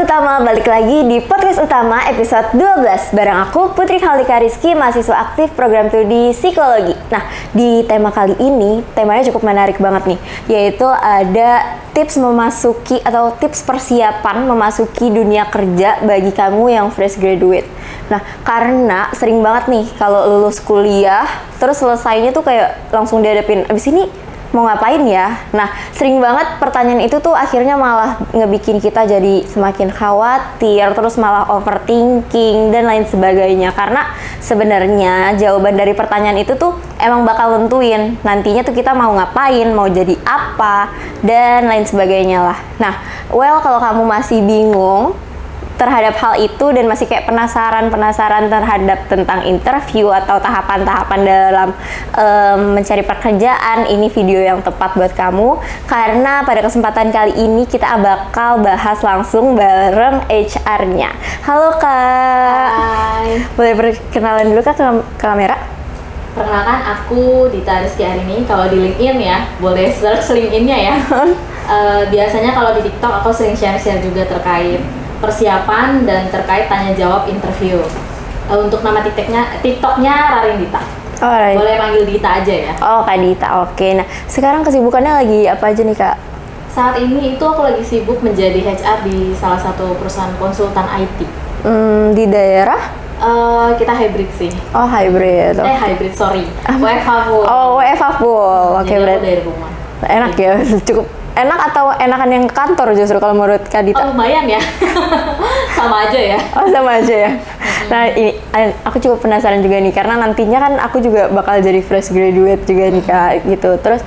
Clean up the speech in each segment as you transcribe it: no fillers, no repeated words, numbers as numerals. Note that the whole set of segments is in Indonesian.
Utama balik lagi di Podcast Utama episode 12 bareng aku Putri Khalika Rizky, mahasiswa aktif program studi Psikologi. Nah, di tema kali ini, temanya cukup menarik banget nih, yaitu ada tips memasuki atau tips persiapan memasuki dunia kerja bagi kamu yang fresh graduate. Nah, karena sering banget nih kalau lulus kuliah, terus selesainya tuh kayak langsung dihadapin, abis ini mau ngapain ya? Nah, sering banget pertanyaan itu tuh akhirnya malah ngebikin kita jadi semakin khawatir, terus malah overthinking dan lain sebagainya. Karena sebenarnya jawaban dari pertanyaan itu tuh emang bakal nentuin nantinya tuh kita mau ngapain, mau jadi apa, dan lain sebagainya lah. Nah, kalau kamu masih bingung terhadap hal itu dan masih kayak penasaran terhadap tentang interview atau tahapan-tahapan dalam mencari pekerjaan, ini video yang tepat buat kamu karena pada kesempatan kali ini kita bakal bahas langsung bareng HR-nya. Halo Kak. Hai. Boleh perkenalan dulu Kak ke kamera? Perkenalkan, aku Dita Rizky Arini. Kalau di LinkedIn ya, boleh search LinkedIn-nya ya. Biasanya kalau di TikTok aku sering share-share juga terkait persiapan dan terkait tanya jawab interview. Untuk nama TikToknya Rarin Dita. Oh, right. Boleh panggil Dita aja ya. Oh, Kak Dita. Oke. Nah, sekarang kesibukannya lagi apa aja nih Kak? Saat ini itu aku lagi sibuk menjadi HR di salah satu perusahaan konsultan IT. Di daerah? Kita hybrid sih. Oh, hybrid. Hybrid, sorry. WFH full. Oh, WFH full. Oke, Jadi berarti aku dari rumah. enak ya, cukup enak atau enakan yang kantor justru kalau menurut Kak Dita? Oh, lumayan ya. Sama aja ya. Oh, sama aja ya. Nah, ini aku cukup penasaran juga nih karena nantinya kan aku juga bakal jadi fresh graduate juga nih Kak gitu. Terus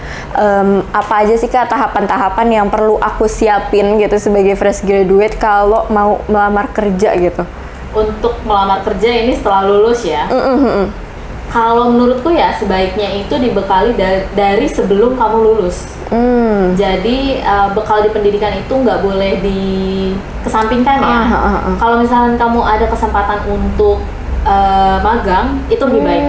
apa aja sih Kak tahapan-tahapan yang perlu aku siapin gitu sebagai fresh graduate kalau mau melamar kerja gitu? Untuk melamar kerja ini setelah lulus ya. Kalau menurutku ya sebaiknya itu dibekali dari sebelum kamu lulus. Jadi bekal di pendidikan itu nggak boleh dikesampingkan ya. Kalau misalnya kamu ada kesempatan untuk magang, itu lebih baik.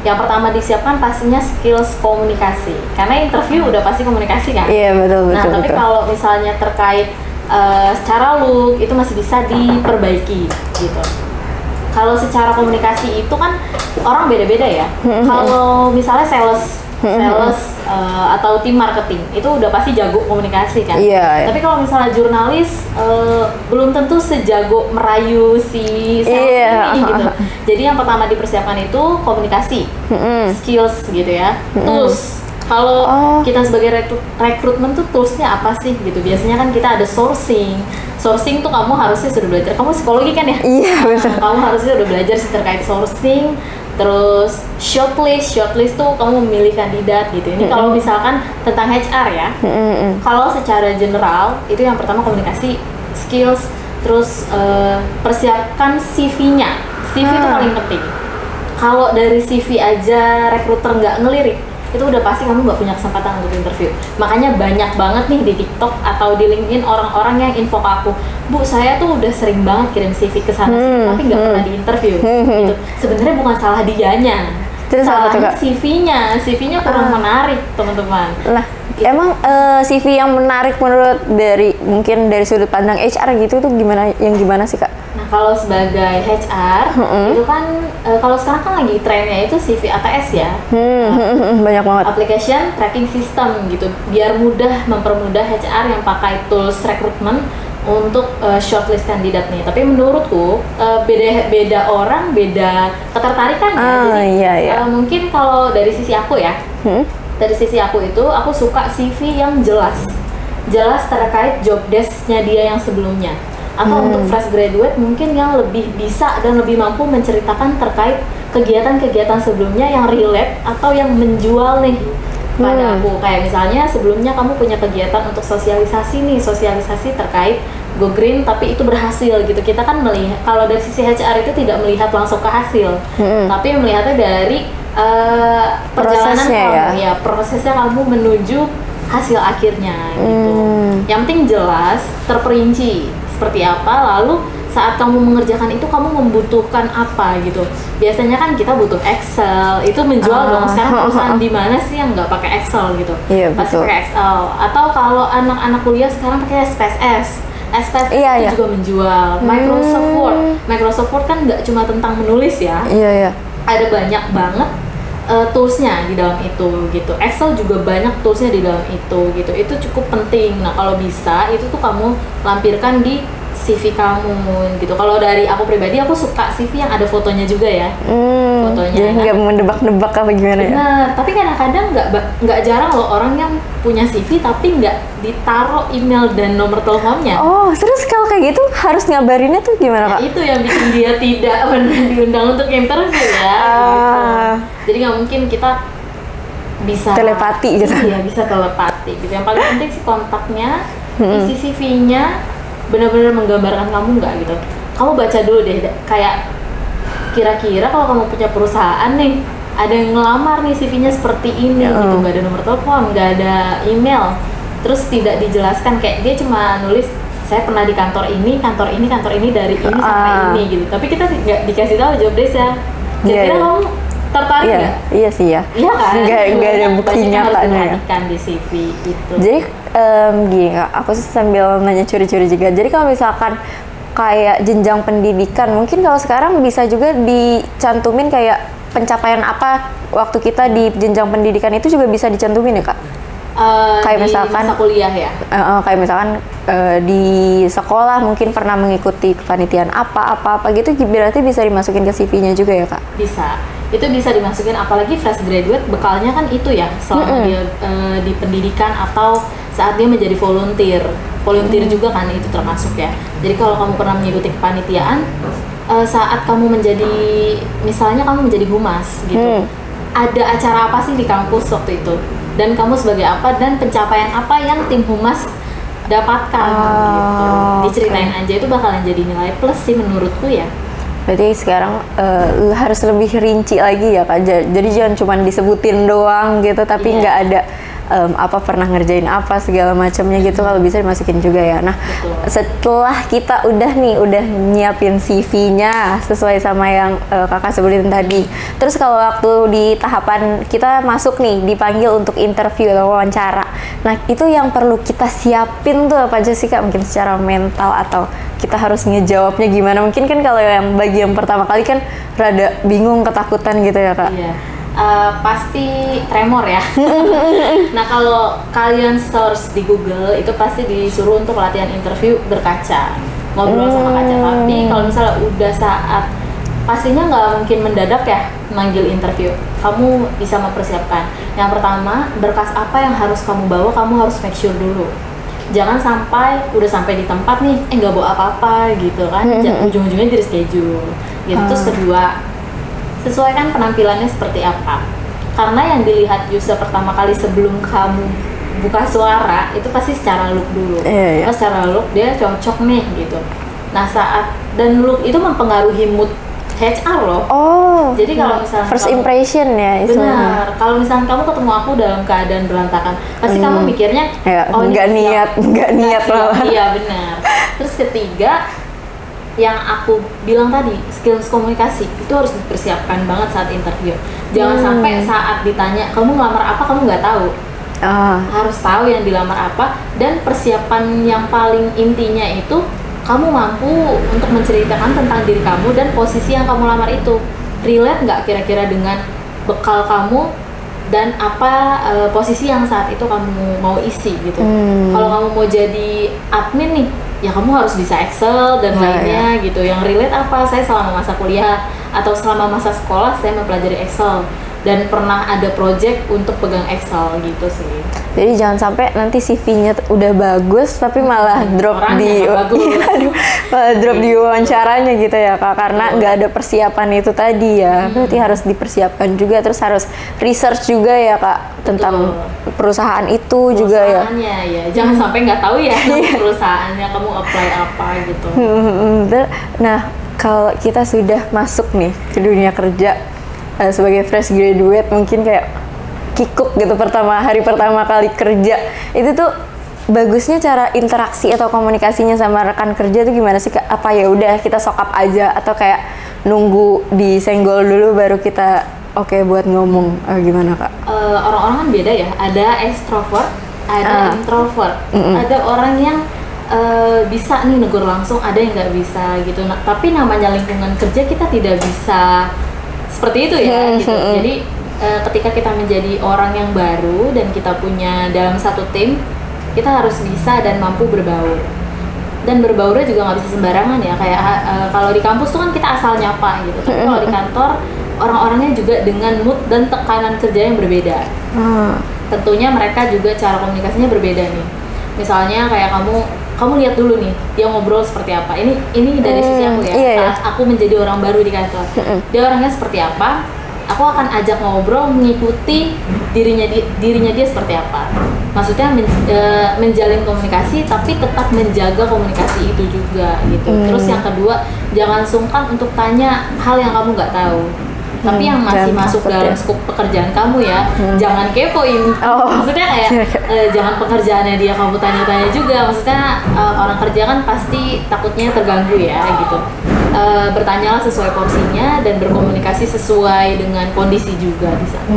Yang pertama disiapkan pastinya skills komunikasi. Karena interview udah pasti komunikasi kan. Iya, betul. Nah, tapi kalau misalnya terkait secara look itu masih bisa diperbaiki gitu. Kalau secara komunikasi itu kan orang beda-beda ya. Kalau misalnya sales atau tim marketing itu udah pasti jago komunikasi kan. Iya. Tapi kalau misalnya jurnalis belum tentu sejago merayu si sales ini gitu. Jadi yang pertama dipersiapkan itu komunikasi, skills gitu ya. Terus kalau kita sebagai rekrutmen tuh toolsnya apa sih gitu? Biasanya kan kita ada sourcing tuh kamu harusnya sudah belajar. Kamu psikologi kan ya? Iya, betul. Kamu harusnya udah belajar sih terkait sourcing. Terus shortlist tuh kamu memilih kandidat gitu. Ini kalau misalkan tentang HR ya. Kalau secara general itu yang pertama komunikasi, skills, terus persiapkan CV-nya. CV itu paling penting. Kalau dari CV aja rekruter nggak ngelirik, itu udah pasti kamu nggak punya kesempatan untuk interview. Makanya banyak banget nih di TikTok atau di LinkedIn orang-orang yang info ke aku, Bu, saya tuh udah sering banget kirim CV ke sana tapi nggak pernah di interview. Gitu. Sebenarnya bukan salah dianya, salahnya CV-nya kurang menarik teman-teman. Nah, emang CV yang menarik menurut mungkin dari sudut pandang HR gitu tuh gimana sih Kak? Nah, kalau sebagai HR itu kan kalau sekarang kan lagi trennya itu CV ATS ya. Banyak banget. Application Tracking System gitu, biar mempermudah HR yang pakai tools rekrutmen untuk shortlist kandidat nih. Tapi menurutku beda orang, beda ketertarikan ya. Jadi mungkin kalau dari sisi aku ya, dari sisi aku itu aku suka CV yang jelas terkait job desk-nya dia yang sebelumnya. Atau untuk fresh graduate mungkin yang lebih bisa dan lebih mampu menceritakan terkait kegiatan-kegiatan sebelumnya yang relate atau yang menjual nih pada aku. Kayak misalnya sebelumnya kamu punya kegiatan untuk sosialisasi terkait Go Green tapi itu berhasil gitu. Kita kan melihat, kalau dari sisi HR itu tidak melihat langsung ke hasil, tapi melihatnya dari perjalanan kamu ya, prosesnya kamu menuju hasil akhirnya gitu. Yang penting jelas, terperinci seperti apa, lalu saat kamu mengerjakan itu kamu membutuhkan apa gitu. Biasanya kan kita butuh Excel, itu menjual dong. Sekarang perusahaan di mana sih yang nggak pakai Excel gitu? Iya, pasti betul. pakai Excel. Atau kalau anak-anak kuliah sekarang pakai SPSS. SPSS Iya, itu iya. juga menjual. Microsoft Word kan nggak cuma tentang menulis ya. Iya, iya. Ada banyak banget toolsnya di dalam itu gitu. Excel juga banyak toolsnya di dalam itu gitu. Itu cukup penting. Nah kalau bisa itu tuh kamu lampirkan di CV kamu gitu. Kalau dari aku pribadi, aku suka CV yang ada fotonya juga ya. Fotonya. Jadi nggak mendebak-debak apa gimana ya? Benar, tapi kadang-kadang nggak jarang loh orang yang punya CV tapi nggak ditaruh email dan nomor teleponnya. Oh, terus kalau kayak gitu harus ngabarinnya tuh gimana, Kak? Itu yang bikin dia tidak pernah diundang untuk interview ya. Gitu. Jadi nggak mungkin kita bisa telepati gitu. Iya, bisa telepati gitu. Yang paling penting sih kontaknya, isi CV-nya benar-benar menggambarkan kamu nggak gitu. Kamu baca dulu deh, kayak kira-kira kalau kamu punya perusahaan nih, ada yang ngelamar nih CV-nya seperti ini gitu, nggak ada nomor telepon, nggak ada email, terus tidak dijelaskan, kayak dia cuma nulis saya pernah di kantor ini dari ini sampai ini gitu, tapi kita nggak dikasih tahu job desk-nya. Kira-kira kamu tertarik nggak? Iya sih ya. Iya kan? Nggak ada bukti nyatanya ya. Di CV gitu. Jadi gini Kak, aku sih sambil nanya curi-curi juga. Jadi kalau misalkan kayak jenjang pendidikan, mungkin kalau sekarang bisa juga dicantumin kayak pencapaian apa waktu kita di jenjang pendidikan itu juga bisa dicantumin ya Kak? Kayak di misalkan masa kuliah ya. Kayak misalkan di sekolah mungkin pernah mengikuti kepanitiaan apa gitu, berarti bisa dimasukin ke CV-nya juga ya Kak? Bisa. Itu bisa dimasukin, apalagi fresh graduate bekalnya kan itu ya selama dia di pendidikan atau saat dia menjadi volunteer juga kan itu termasuk ya. Jadi kalau kamu pernah mengikuti kepanitiaan, saat kamu menjadi, misalnya kamu menjadi humas gitu, ada acara apa sih di kampus waktu itu, dan kamu sebagai apa, dan pencapaian apa yang tim humas dapatkan gitu. Diceritain aja, itu bakalan jadi nilai plus sih menurutku ya. Berarti sekarang harus lebih rinci lagi ya Kak. Jadi jangan cuma disebutin doang gitu, tapi nggak ada apa pernah ngerjain apa segala macamnya gitu. Kalau bisa dimasukin juga ya. Nah, setelah kita udah nyiapin CV-nya sesuai sama yang Kakak sebutin tadi. Terus kalau waktu di tahapan kita masuk nih, dipanggil untuk interview atau wawancara. Nah, itu yang perlu kita siapin tuh apa aja sih Kak? Mungkin secara mental atau kita harus ngejawabnya gimana? Mungkin kan kalau yang bagi yang pertama kali kan rada bingung, ketakutan gitu ya Kak? Iya. Pasti tremor ya. Nah kalau kalian search di Google itu pasti disuruh untuk latihan interview berkaca, ngobrol sama kaca. Tapi kalau misalnya udah saat, pastinya nggak mungkin mendadak ya manggil interview. Kamu bisa mempersiapkan. Yang pertama, berkas apa yang harus kamu bawa, kamu harus make sure dulu. Jangan sampai udah sampai di tempat nih, nggak bawa apa-apa gitu kan, ujung-ujungnya di reschedule gitu. Terus kedua, sesuaikan penampilannya seperti apa, karena yang dilihat user pertama kali sebelum kamu buka suara itu pasti secara look dulu. Oh, secara look dia cocok nih gitu. Nah saat, dan look itu mempengaruhi mood HR loh. Oh, jadi kalau misalnya first impression ya istilahnya. Benar, kalau misalnya kamu ketemu aku dalam keadaan berantakan, pasti kamu mikirnya oh nggak niat loh. Iya benar. Terus ketiga, yang aku bilang tadi, skills komunikasi itu harus dipersiapkan banget saat interview. Jangan sampai saat ditanya kamu ngelamar apa kamu nggak tahu. Harus tahu yang dilamar apa, dan persiapan yang paling intinya itu kamu mampu untuk menceritakan tentang diri kamu dan posisi yang kamu lamar itu. Relate nggak kira-kira dengan bekal kamu dan apa posisi yang saat itu kamu mau isi gitu. Kalau kamu mau jadi admin nih, ya kamu harus bisa Excel dan lainnya gitu. Yang relate apa? Saya selama masa kuliah atau selama masa sekolah saya mempelajari Excel dan pernah ada project untuk pegang Excel gitu sih. Jadi jangan sampai nanti CV-nya udah bagus tapi malah drop drop di wawancaranya gitu ya Kak, karena nggak ada persiapan itu tadi ya. Berarti harus dipersiapkan juga, terus harus research juga ya Kak tentang perusahaan itu juga ya. Jangan sampai nggak tahu ya perusahaannya, kamu apply apa gitu. Nah kalau kita sudah masuk nih ke dunia kerja sebagai fresh graduate, mungkin kayak kikuk gitu hari pertama kali kerja, itu tuh bagusnya cara interaksi atau komunikasinya sama rekan kerja tuh gimana sih Kak? Apa ya udah kita sokap aja atau kayak nunggu disenggol dulu baru kita oke buat ngomong, gimana Kak? Orang-orang kan beda ya, ada extrovert, ada introvert. Ada orang yang bisa nih negur langsung, ada yang nggak bisa gitu. Nah, tapi namanya lingkungan kerja kita tidak bisa seperti itu ya gitu. Jadi ketika kita menjadi orang yang baru dan kita punya dalam satu tim, kita harus bisa dan mampu berbaur. Dan berbaurnya juga nggak bisa sembarangan ya, kayak kalau di kampus tuh kan kita asal nyapa gitu. Tapi kalau di kantor orang-orangnya juga dengan mood dan tekanan kerja yang berbeda. Tentunya mereka juga cara komunikasinya berbeda nih. Misalnya kayak kamu lihat dulu nih dia ngobrol seperti apa. Ini dari sisi aku ya. Saat aku menjadi orang baru di kantor, dia orangnya seperti apa, aku akan ajak ngobrol mengikuti dirinya dia seperti apa. Maksudnya menjalin komunikasi tapi tetap menjaga komunikasi itu juga gitu. Terus yang kedua, jangan sungkan untuk tanya hal yang kamu nggak tahu. Tapi yang masih masuk dalam skup pekerjaan kamu ya, jangan kepoin. Maksudnya kayak jangan pekerjaannya dia kamu tanya-tanya juga. Maksudnya orang kerja kan pasti takutnya terganggu ya gitu. Bertanyalah sesuai porsinya dan berkomunikasi sesuai dengan kondisi juga di sana.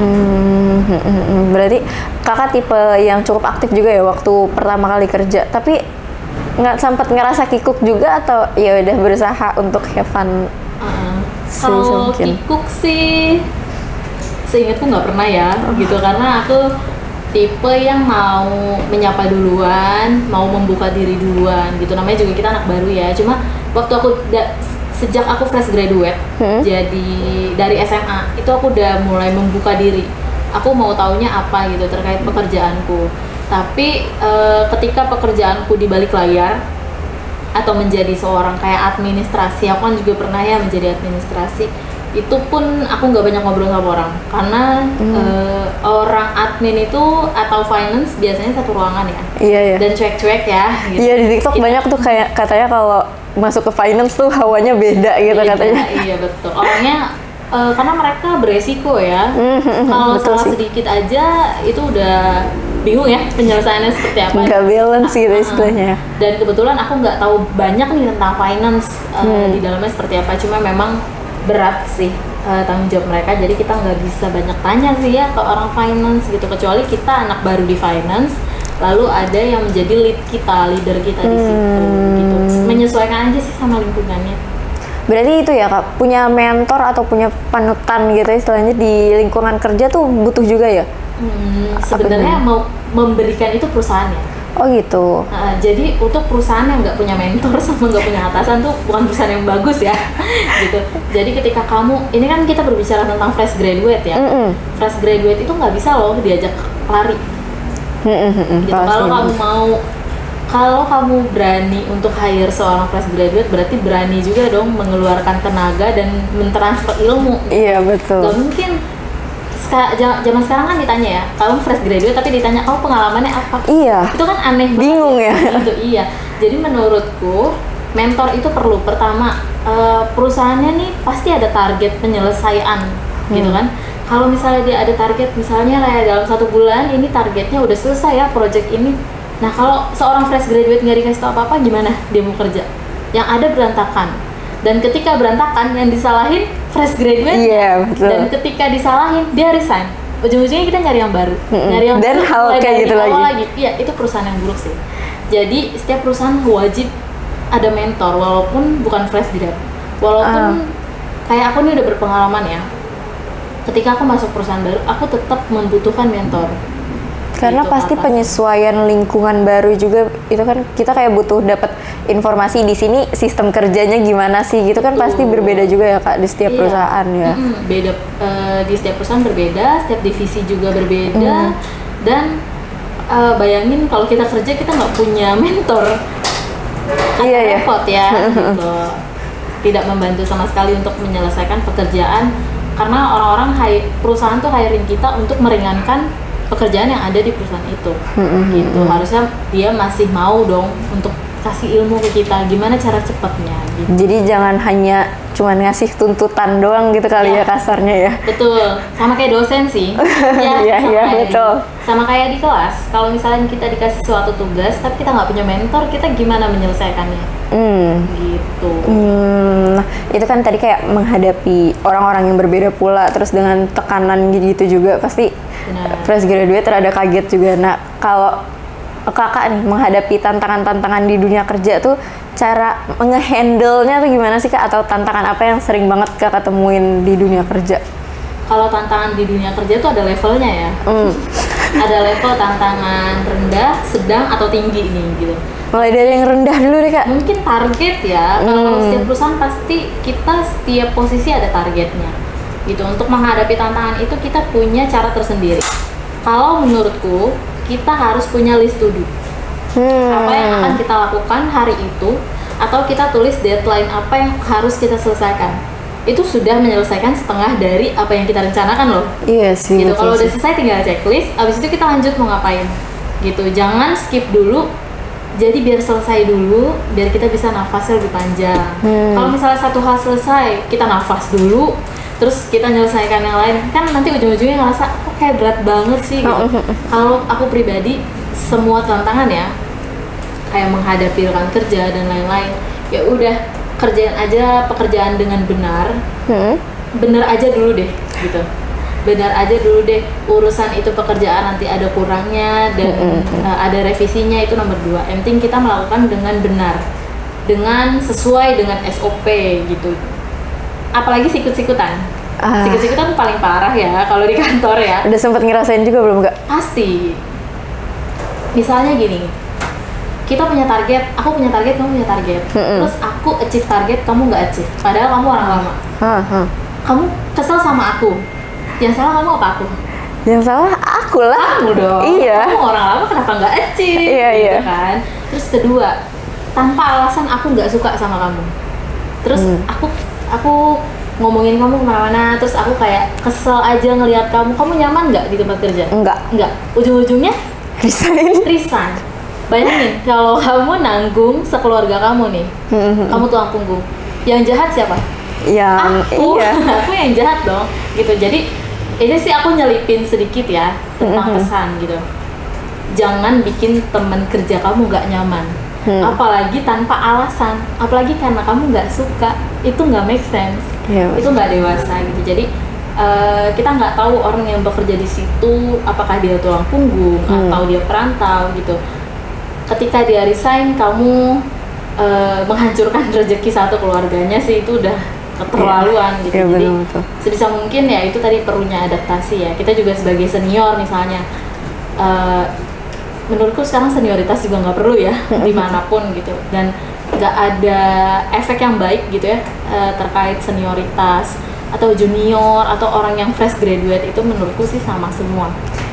Berarti kakak tipe yang cukup aktif juga ya waktu pertama kali kerja. Tapi nggak sempat ngerasa kikuk juga atau ya udah berusaha untuk have fun? Kalau kikuk sih seingatku nggak pernah ya gitu, karena aku tipe yang mau menyapa duluan, mau membuka diri duluan gitu. Namanya juga kita anak baru ya. Cuma waktu sejak aku fresh graduate, jadi dari SMA itu aku udah mulai membuka diri. Aku mau taunya apa gitu terkait pekerjaanku. Tapi ketika pekerjaanku di balik layar atau menjadi seorang kayak administrasi, aku kan juga pernah ya menjadi administrasi, itu pun aku nggak banyak ngobrol sama orang karena orang admin itu atau finance biasanya satu ruangan ya. Iya. Dan cuek-cuek ya gitu. Iya, di TikTok banyak tuh kayak katanya kalau masuk ke finance tuh hawanya beda gitu katanya. Iya betul, orangnya karena mereka beresiko ya. Kalau salah sedikit aja itu udah bingung ya penyelesaiannya seperti apa. Nggak balance gitu istilahnya. Dan kebetulan aku nggak tahu banyak nih tentang finance di dalamnya seperti apa. Cuma memang berat sih tanggung jawab mereka. Jadi kita nggak bisa banyak tanya sih ya ke orang finance gitu. Kecuali kita anak baru di finance, lalu ada yang menjadi leader kita di situ gitu. Menyesuaikan aja sih sama lingkungannya. Berarti itu ya Kak, punya mentor atau punya panutan gitu istilahnya di lingkungan kerja tuh butuh juga ya? Sebenarnya mau memberikan itu perusahaan ya. Oh gitu. Jadi untuk perusahaan yang nggak punya mentor sama nggak punya atasan tuh bukan perusahaan yang bagus ya, gitu. Jadi ketika kamu, ini kan kita berbicara tentang fresh graduate ya. Fresh graduate itu nggak bisa loh diajak lari. Gitu. Kalau kamu berani untuk hire seorang fresh graduate, berarti berani juga dong mengeluarkan tenaga dan mentransfer ilmu. Iya betul. Gak mungkin zaman sekarang kan ditanya ya, kamu fresh graduate tapi ditanya kamu pengalamannya apa? Iya. Itu kan aneh banget. Bingung ya. Gitu, iya. Jadi menurutku mentor itu perlu. Pertama, perusahaannya nih pasti ada target penyelesaian, gitu kan? Kalau misalnya dia ada target, misalnya kayak dalam 1 bulan ini targetnya udah selesai ya project ini. Nah kalau seorang fresh graduate nggak dikasih tau apa-apa, gimana dia mau kerja? Yang ada berantakan. Dan ketika berantakan, yang disalahin fresh graduate. Iya, betul. Dan ketika disalahin, dia resign. Ujung-ujungnya kita nyari yang baru. Nyari yang dan hal kayak gitu lagi. Iya, itu perusahaan yang buruk sih. Jadi setiap perusahaan wajib ada mentor, walaupun bukan fresh grad. Walaupun kayak aku nih udah berpengalaman ya. Ketika aku masuk perusahaan baru, aku tetap membutuhkan mentor. Karena gitu, pasti penyesuaian lingkungan baru juga itu kan kita kayak butuh dapat informasi di sini sistem kerjanya gimana sih gitu kan. Pasti berbeda juga ya Kak di setiap perusahaan ya. Beda di setiap perusahaan berbeda, setiap divisi juga berbeda. Dan bayangin kalau kita kerja kita nggak punya mentor, repot ya gitu. Tidak membantu sama sekali untuk menyelesaikan pekerjaan karena orang-orang perusahaan tuh hiring kita untuk meringankan pekerjaan yang ada di perusahaan itu, gitu. Harusnya dia masih mau dong untuk kasih ilmu ke kita, gimana cara cepatnya. Gitu. Jadi jangan hanya cuman ngasih tuntutan doang gitu kali ya kasarnya ya. Betul, sama kayak dosen sih. Iya betul. Sama kayak di kelas, kalau misalnya kita dikasih suatu tugas, tapi kita nggak punya mentor, kita gimana menyelesaikannya? Gitu. Nah, itu kan tadi kayak menghadapi orang-orang yang berbeda pula, terus dengan tekanan gitu juga pasti. Benar. Fresh graduate rada kaget juga. Nah, kalau kakak nih menghadapi tantangan-tantangan di dunia kerja tuh, cara ngehandle-nya tuh gimana sih kak? Atau tantangan apa yang sering banget kakak temuin di dunia kerja? Kalau tantangan di dunia kerja tuh ada levelnya ya. Ada level tantangan rendah, sedang, atau tinggi nih gitu. Mulai dari yang rendah dulu deh kak. Mungkin target ya. Kalau setiap perusahaan pasti kita setiap posisi ada targetnya gitu. Untuk menghadapi tantangan itu kita punya cara tersendiri. Kalau menurutku kita harus punya list to do. Apa yang akan kita lakukan hari itu, atau kita tulis deadline apa yang harus kita selesaikan. Itu sudah menyelesaikan setengah dari apa yang kita rencanakan loh. Iya sih. Gitu. Kalau udah selesai tinggal checklist, abis itu kita lanjut mau ngapain. Gitu. Jangan skip dulu. Jadi biar selesai dulu, biar kita bisa nafasnya lebih panjang. Kalau misalnya satu hal selesai, kita nafas dulu, terus kita menyelesaikan yang lain, kan nanti ujung-ujungnya ngerasa kok kayak berat banget sih. Gitu. Kalau aku pribadi, semua tantangan ya, kayak menghadapi rekan kerja dan lain-lain, ya udah kerjain aja pekerjaan dengan benar. Benar aja dulu deh, gitu. Benar aja dulu deh, urusan itu pekerjaan nanti ada kurangnya dan ada revisinya, itu nomor 2. Yang penting kita melakukan dengan benar, dengan sesuai dengan SOP gitu. Apalagi sikut-sikutan. Sikut-sikutan tuh paling parah ya kalau di kantor ya. Udah sempet ngerasain juga belum kak? Pasti. Misalnya gini, kita punya target, aku punya target, kamu punya target. Terus aku achieve target, kamu nggak achieve. Padahal kamu orang lama. Kamu kesel sama aku. Yang salah kamu apa aku? Yang salah aku lah. Kamu dong. Iya. Kamu orang lama kenapa nggak achieve? Gitu kan. Terus kedua, tanpa alasan aku nggak suka sama kamu. Terus aku ngomongin kamu kemana-mana, terus aku kayak kesel aja ngelihat kamu. Kamu nyaman nggak di tempat kerja? Enggak. Ujung-ujungnya resign. Bayangin kalau kamu nanggung sekeluarga kamu nih, kamu tulang punggung. Yang jahat siapa? Aku. Aku yang jahat dong. Gitu. Jadi ini sih aku nyelipin sedikit ya tentang pesan gitu. Jangan bikin teman kerja kamu nggak nyaman. Apalagi tanpa alasan, apalagi karena kamu nggak suka, itu nggak make sense. Itu nggak dewasa gitu. Jadi kita nggak tahu orang yang bekerja di situ apakah dia tulang punggung atau dia perantau gitu. Ketika dia resign, kamu menghancurkan rezeki satu keluarganya sih, itu udah keterlaluan gitu. Jadi sebisa mungkin ya itu tadi perlunya adaptasi ya. Kita juga sebagai senior misalnya, menurutku sekarang senioritas juga nggak perlu ya dimanapun gitu, dan nggak ada efek yang baik gitu ya terkait senioritas atau junior atau orang yang fresh graduate, itu menurutku sih sama semua.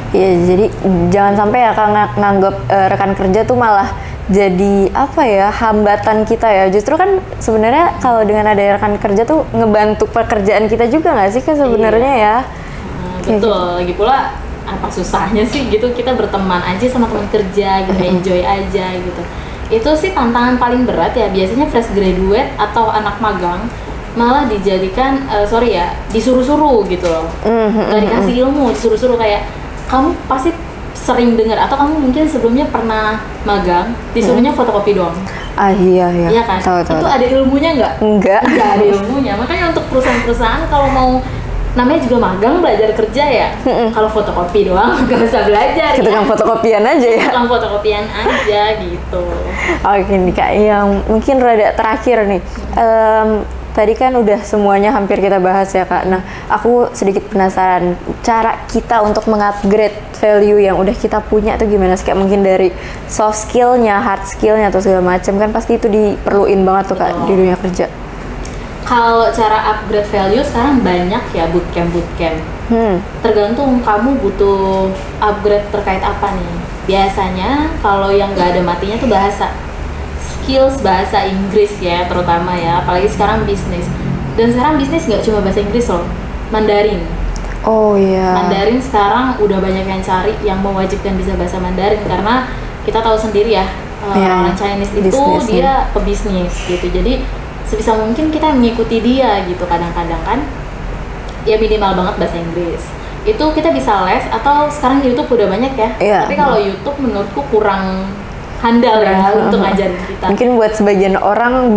Iya, jadi jangan sampai ya nganggap rekan kerja tuh malah jadi apa ya, hambatan kita ya. Justru kan sebenarnya kalau dengan ada rekan kerja tuh ngebantu pekerjaan kita juga nggak sih kan sebenarnya ya. Betul, lagi pula apa susahnya sih gitu, kita berteman aja sama teman kerja gitu, enjoy aja gitu. Itu sih tantangan paling berat ya, biasanya fresh graduate atau anak magang malah dijadikan disuruh-suruh gitu loh. Gak dikasih ilmu, disuruh-suruh. Kayak kamu pasti sering dengar, atau kamu mungkin sebelumnya pernah magang disuruhnya fotokopi doang. Iya kan? Tahu. Itu ada ilmunya nggak? Enggak Ada ilmunya. Makanya untuk perusahaan-perusahaan kalau mau, namanya juga magang, belajar kerja ya. Kalau fotokopi doang nggak usah belajar. Kita kan fotokopian aja ya. Tukang fotokopian aja gitu. Oke nih kak, yang mungkin rada terakhir nih. Tadi kan udah semuanya hampir kita bahas ya kak. Nah, aku sedikit penasaran cara kita untuk mengupgrade value yang udah kita punya tuh gimana sih kak? Mungkin dari soft skillnya, hard skillnya atau segala macam, kan pasti itu diperluin banget tuh kak di dunia kerja. Kalau cara upgrade value sekarang banyak ya, bootcamp. Tergantung kamu butuh upgrade terkait apa nih. Biasanya kalau yang nggak ada matinya tuh bahasa. Skills bahasa Inggris ya terutama ya, apalagi sekarang bisnis. Dan sekarang bisnis nggak cuma bahasa Inggris loh, Mandarin. Oh iya. Mandarin sekarang udah banyak yang cari yang mewajibkan bisa bahasa Mandarin, karena kita tahu sendiri ya, orang Chinese itu dia pebisnis gitu. Jadi sebisa mungkin kita mengikuti dia gitu. Kadang-kadang kan ya minimal banget bahasa Inggris. Itu kita bisa les, atau sekarang YouTube udah banyak ya. Tapi kalau YouTube menurutku kurang handal ya untuk ngajarin kita. Mungkin buat sebagian orang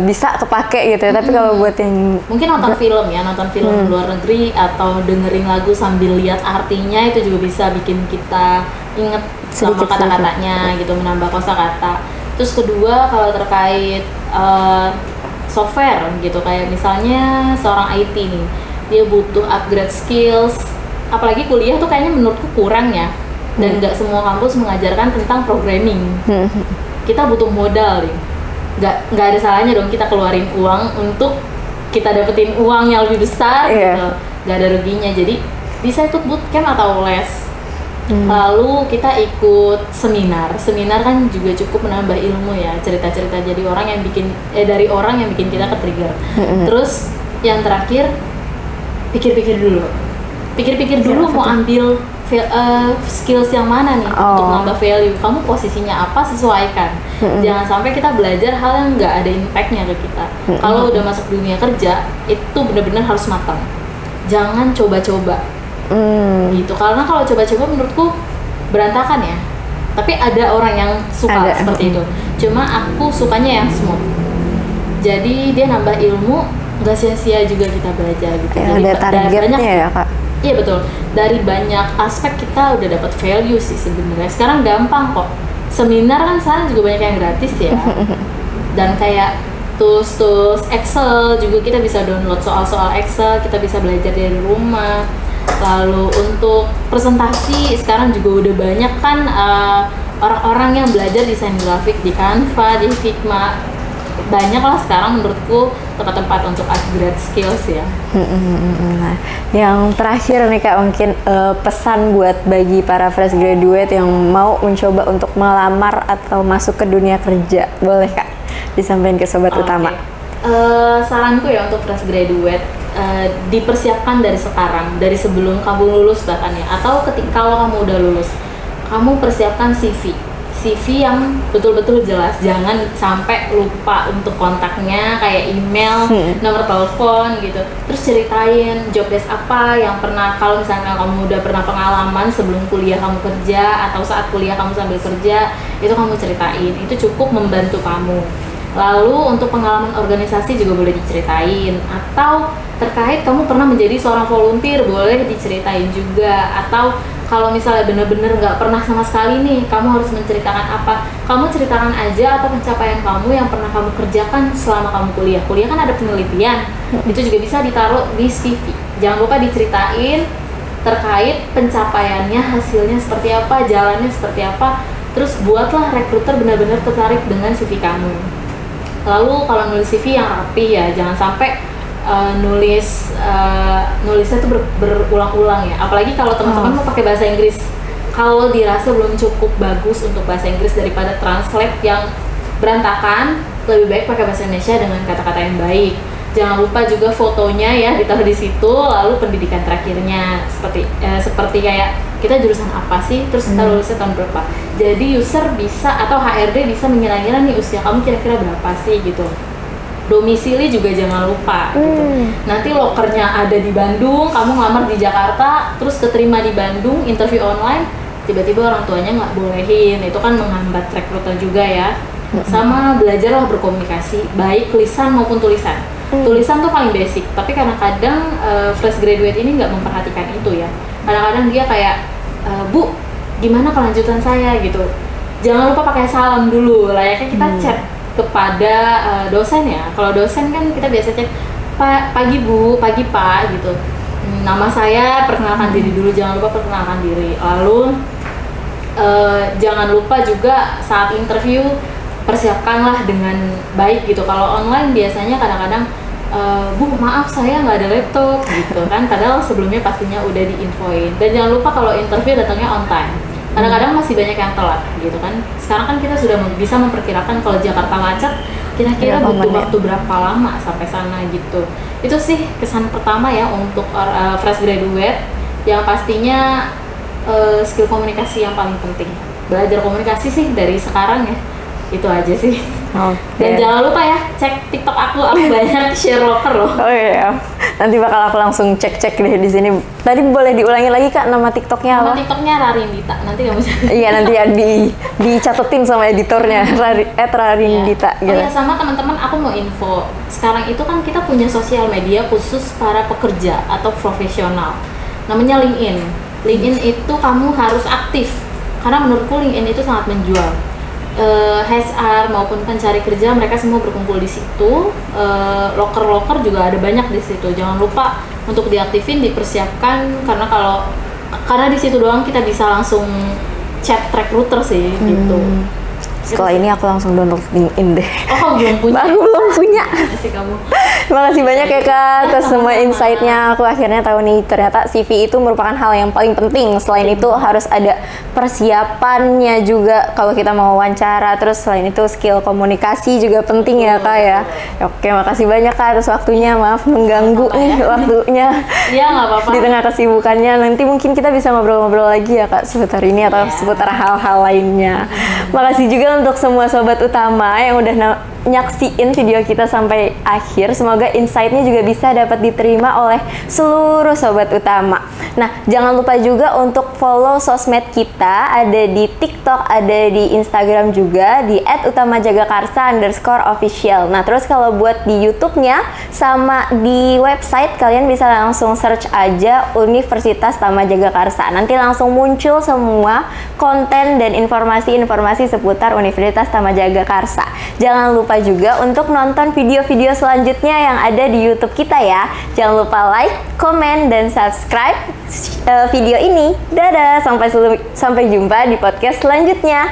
bisa kepake gitu ya, tapi kalau buat yang mungkin nonton film luar negeri atau dengerin lagu sambil lihat artinya, itu juga bisa bikin kita inget sama kata-katanya gitu, menambah kosakata. Terus kedua kalau terkait software gitu, kayak misalnya seorang IT nih, dia butuh upgrade skills, apalagi kuliah tuh kayaknya menurutku kurang ya, dan nggak semua kampus mengajarkan tentang programming. Kita butuh modal nih, nggak ada salahnya dong kita keluarin uang untuk kita dapetin uang yang lebih besar gitu, nggak ada ruginya. Jadi bisa ikut bootcamp atau les. Lalu kita ikut seminar kan juga cukup menambah ilmu ya, cerita-cerita dari orang yang bikin kita ke-trigger. Terus yang terakhir, pikir-pikir dulu mau ambil skills yang mana nih untuk nambah value. Kamu posisinya apa, sesuaikan. Jangan sampai kita belajar hal yang nggak ada impactnya ke kita. Kalau udah masuk dunia kerja, itu benar-benar harus matang. Jangan coba-coba. Gitu, karena kalau coba-coba menurutku berantakan ya. Tapi ada orang yang suka seperti itu. Cuma aku sukanya yang smooth. Jadi dia nambah ilmu, nggak sia-sia juga kita belajar gitu. Jadi ada targetnya ya Kak. Iya betul. Dari banyak aspek kita udah dapat value sih sebenarnya. Sekarang gampang kok. Seminar kan sekarang juga banyak yang gratis ya. Dan kayak tools Excel juga kita bisa download soal-soal Excel, kita bisa belajar dari rumah. Lalu untuk presentasi sekarang juga udah banyak kan orang-orang yang belajar desain grafik di Canva, di Figma. Banyak lah sekarang menurutku tempat-tempat untuk upgrade skills ya. Nah, yang terakhir nih Kak, mungkin pesan buat bagi para fresh graduate yang mau mencoba untuk melamar atau masuk ke dunia kerja, boleh Kak disampaikan ke sobat utama? Saranku ya untuk fresh graduate, dipersiapkan dari sekarang, dari sebelum kamu lulus bahkan ya, atau kalau kamu udah lulus, kamu persiapkan CV yang betul-betul jelas. Jangan sampai lupa untuk kontaknya, kayak email, nomor telepon gitu. Terus ceritain job desk apa yang pernah, kalau misalnya kamu udah pernah pengalaman sebelum kuliah kamu kerja, atau saat kuliah kamu sambil kerja, itu kamu ceritain. Itu cukup membantu kamu. Lalu untuk pengalaman organisasi juga boleh diceritain, atau terkait kamu pernah menjadi seorang volunteer, boleh diceritain juga. Atau kalau misalnya bener-bener nggak pernah sama sekali nih, kamu harus menceritakan apa, kamu ceritakan aja apa pencapaian kamu yang pernah kamu kerjakan selama kamu kuliah. Kuliah kan ada penelitian, itu juga bisa ditaruh di CV. Jangan lupa diceritain terkait pencapaiannya, hasilnya seperti apa, jalannya seperti apa. Terus buatlah rekruter benar-benar tertarik dengan CV kamu. Lalu kalau nulis CV yang rapi ya, jangan sampai nulisnya tuh berulang-ulang ya. Apalagi kalau teman-teman mau pakai bahasa Inggris, kalau dirasa belum cukup bagus untuk bahasa Inggris daripada translate yang berantakan, lebih baik pakai bahasa Indonesia dengan kata-kata yang baik. Jangan lupa juga fotonya ya ditaruh di situ, lalu pendidikan terakhirnya seperti kayak kita jurusan apa sih, terus kita lulusnya tahun berapa. Jadi user bisa, atau HRD bisa mengira-ngira nih usia kamu kira-kira berapa sih gitu. Domisili juga jangan lupa gitu. Nanti lokernya ada di Bandung, kamu ngelamar di Jakarta, terus keterima di Bandung, interview online, tiba-tiba orang tuanya nggak bolehin, itu kan menghambat rekruter juga ya. Sama belajarlah berkomunikasi, baik lisan maupun tulisan. Tulisan tuh paling basic, tapi kadang-kadang fresh graduate ini nggak memperhatikan itu ya. Kadang-kadang dia kayak, Bu, gimana kelanjutan saya gitu. Jangan lupa pakai salam dulu, layaknya kita chat kepada dosen ya. Kalau dosen kan kita biasa chat, pagi Bu, pagi Pak gitu. Nama saya, perkenalkan diri dulu, jangan lupa perkenalkan diri. Lalu jangan lupa juga saat interview persiapkanlah dengan baik gitu. Kalau online biasanya kadang-kadang Bu, maaf saya nggak ada laptop gitu kan, padahal sebelumnya pastinya udah diinfoin. Dan jangan lupa kalau interview datangnya on time. Kadang-kadang masih banyak yang telat gitu kan. Sekarang kan kita sudah bisa memperkirakan kalau Jakarta macet, kira-kira butuh waktu berapa lama sampai sana gitu. Itu sih kesan pertama ya untuk fresh graduate, yang pastinya skill komunikasi yang paling penting. Belajar komunikasi sih dari sekarang ya. Itu aja sih. Dan jangan lupa ya cek TikTok aku banyak share loker loh. Oh iya, nanti bakal aku langsung cek deh di sini. Tadi boleh diulangi lagi Kak nama TikToknya apa? Nama TikToknya Rarindita. Nanti kamu iya nanti ya dicatetin sama editornya @Rarindita. Gitu. Oh ya, sama teman-teman aku mau info. Sekarang itu kan kita punya sosial media khusus para pekerja atau profesional. Namanya LinkedIn. LinkedIn itu kamu harus aktif karena menurutku LinkedIn itu sangat menjual. HR maupun pencari kerja mereka semua berkumpul di situ. Loker-loker juga ada banyak di situ. Jangan lupa untuk diaktifin, dipersiapkan, karena di situ doang kita bisa langsung chat recruiter sih gitu. Setelah ini aku langsung download LinkedIn deh. Oh, belum punya? Aku belum punya. Masih kamu. Makasih banyak ya Kak atas semua insight-nya. Aku akhirnya tahu nih ternyata CV itu merupakan hal yang paling penting. Selain itu harus ada persiapannya juga kalau kita mau wawancara. Terus selain itu skill komunikasi juga penting ya Kak ya. Oke, makasih banyak Kak atas waktunya. Maaf mengganggu nih waktunya. Iya, nggak apa-apa. Di tengah kesibukannya. Nanti mungkin kita bisa ngobrol-ngobrol lagi ya Kak seputar ini atau seputar hal-hal lainnya. Makasih juga untuk semua sobat utama yang udah nyaksiin video kita sampai akhir. Semoga insight-nya juga bisa dapat diterima oleh seluruh sobat utama. Nah, jangan lupa juga untuk follow sosmed kita, ada di TikTok, ada di Instagram juga di @utamajagakarsa_official. Nah, terus kalau buat di YouTube-nya sama di website kalian bisa langsung search aja Universitas Tama Jagakarsa. Nanti langsung muncul semua konten dan informasi-informasi seputar Universitas Tama Jagakarsa. Jangan lupa juga untuk nonton video-video selanjutnya yang ada di YouTube kita ya. Jangan lupa like, komen, dan subscribe video ini. Dadah, sampai jumpa di podcast selanjutnya.